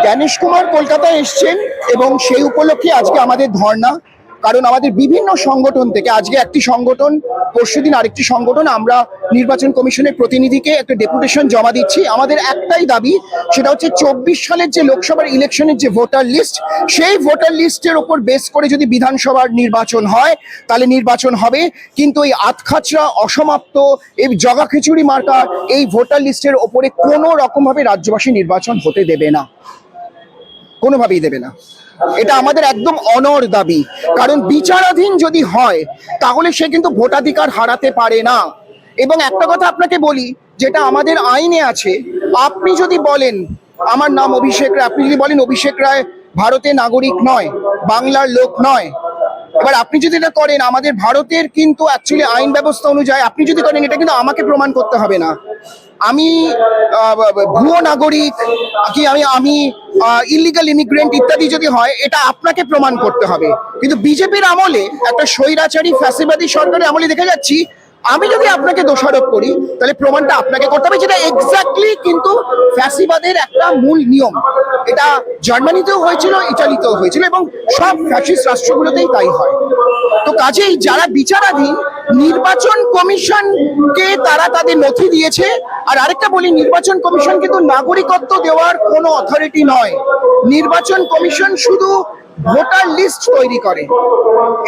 জ্ঞানেশ কুমার কলকাতায় এসছেন এবং সেই উপলক্ষে আজকে আমাদের ধর্ণা। কারণ আমাদের বিভিন্ন সংগঠন থেকে আজকে একটি সংগঠন, পরশুদিন আরেকটি সংগঠন, আমরা নির্বাচন কমিশনের প্রতিনিধিকে একটা ডেপুটেশন জমা দিচ্ছি। আমাদের একটাই দাবি, সেটা হচ্ছে 24 সালের যে লোকসভার ইলেকশনের যে ভোটার লিস্ট, সেই ভোটার লিস্টের ওপর বেস করে যদি বিধানসভার নির্বাচন হয় তাহলে নির্বাচন হবে, কিন্তু এই আধখাচরা অসমাপ্ত এই জগা খিচুড়ি মার্কা এই ভোটার লিস্টের ওপরে কোনো রকমভাবে রাজ্যবাসী নির্বাচন হতে দেবে না, কোনোভাবেই দেবে না। এটা আমাদের একদম অনর দাবি, কারণ বিচারাধীন যদি হয় তাহলে সে কিন্তু ভোটাধিকার হারাতে পারে না। এবং একটা কথা আপনাকে বলি, যেটা আমাদের আইনে আছে, আপনি যদি বলেন আমার নাম অভিষেক রায়, আপনি যদি বলেন অভিষেক রায় ভারতের নাগরিক নয়, বাংলার লোক নয়, এবার আপনি যদি এটা করেন, আমাদের ভারতের কিন্তু অ্যাকচুয়ালি আইন ব্যবস্থা অনুযায়ী আপনি যদি করেন, এটা কিন্তু আমাকে প্রমাণ করতে হবে না আমি ভুয়ো নাগরিক কি আমি ইলিগাল ইমিগ্রেন্ট ইত্যাদি যদি হয়, এটা আপনাকে প্রমাণ করতে হবে। কিন্তু বিজেপির আমলে, একটা স্বৈরাচারী ফ্যাসিবাদী সরকারের আমলে দেখে যাচ্ছি, আমি যদি আপনাকে দোষারোপ করি তাহলে প্রমাণটা আপনাকে করতে হবে, যেটা এক্স্যাক্টলি কিন্তু ফ্যাসিবাদের একটা মূল নিয়ম। এটা জার্মানিতেও হয়েছিল, ইটালিতেও হয়েছিল, এবং সব ফ্যাসিস্ট রাষ্ট্রগুলোতেই তাই হয়। তো কাজেই যারা বিচারাধীন, নির্বাচন কমিশনকে তারা তাদের নথি দিয়েছে। আর আরেকটা বলি, নির্বাচন কমিশন কিন্তু নাগরিকত্ব দেওয়ার কোনো অথরিটি নয়। নির্বাচন কমিশন শুধু ভোটার লিস্ট তৈরি করে,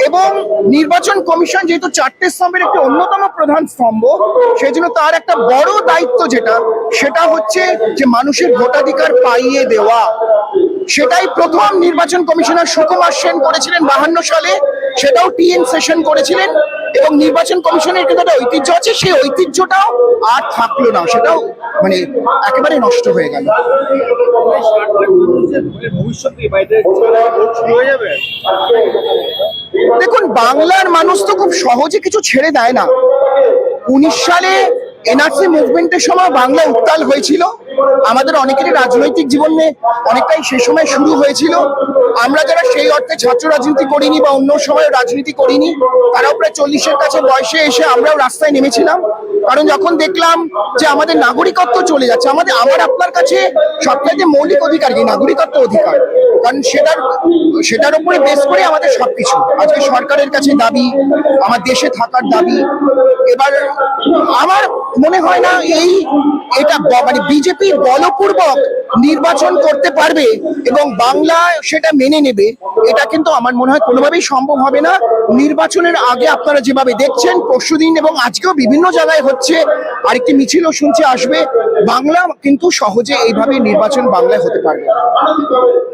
এবং নির্বাচন কমিশন যেহেতু চারটে স্তম্ভের একটি অন্যতম প্রধান স্তম্ভ, সেই জন্য তার একটা বড় দায়িত্ব সেটা হচ্ছে যে মানুষের ভোটাধিকার পাইয়ে দেওয়া। সেটাই প্রথম নির্বাচন কমিশনার সুকুমার সেন করেছিলেন 52 সালে, সেটাও টিএন সেশন করেছিলেন। এবং নির্বাচন কমিশনের কিন্তু একটা ঐতিহ্য আছে, সেই ঐতিহ্যটাও আর থাকলো না, সেটাও মানে একেবারে নষ্ট হয়ে গেল। দেখুন, বাংলার মানুষ তো খুব সহজে কিছু ছেড়ে দেয় না। 19 সালে এনআরসি মুভমেন্টের সময় বাংলা উত্তাল হয়েছিল, আমাদের অনেকেরই রাজনৈতিক জীবনে অনেকটাই সে সময় শুরু হয়েছিল। আমরা যারা সেই অর্থে ছাত্র রাজনীতি করিনি বা অন্য সময় রাজনীতি করিনি, তারাও প্রায় 40-এর কাছে বয়সে এসে আমরাও রাস্তায় নেমেছিলাম। কারণ যখন দেখলাম যে আমাদের নাগরিকত্ব চলে যাচ্ছে, আমার আপনার কাছে সবচাইতে মৌলিক অধিকার কি? নাগরিকত্ব অধিকার। কারণ সেটার উপরে বেস করে আমাদের সবকিছু। আজকে সরকারের কাছে দাবি, আমার দেশে থাকার দাবি। এবার আমার মনে হয় না এটা মানে বিজেপি বলপূর্বক নির্বাচন করতে পারবে এবং বাংলা সেটা মেনে নেবে, এটা কিন্তু আমার মনে হয় কোনোভাবেই সম্ভব হবে না। নির্বাচনের আগে আপনারা যেভাবে দেখছেন, পরশুদিন এবং আজকেও বিভিন্ন জায়গায় হচ্ছে, আরেকটি মিছিলও শুনছে আসবে, বাংলা কিন্তু সহজে এইভাবে নির্বাচন বাংলায় হতে পারবে।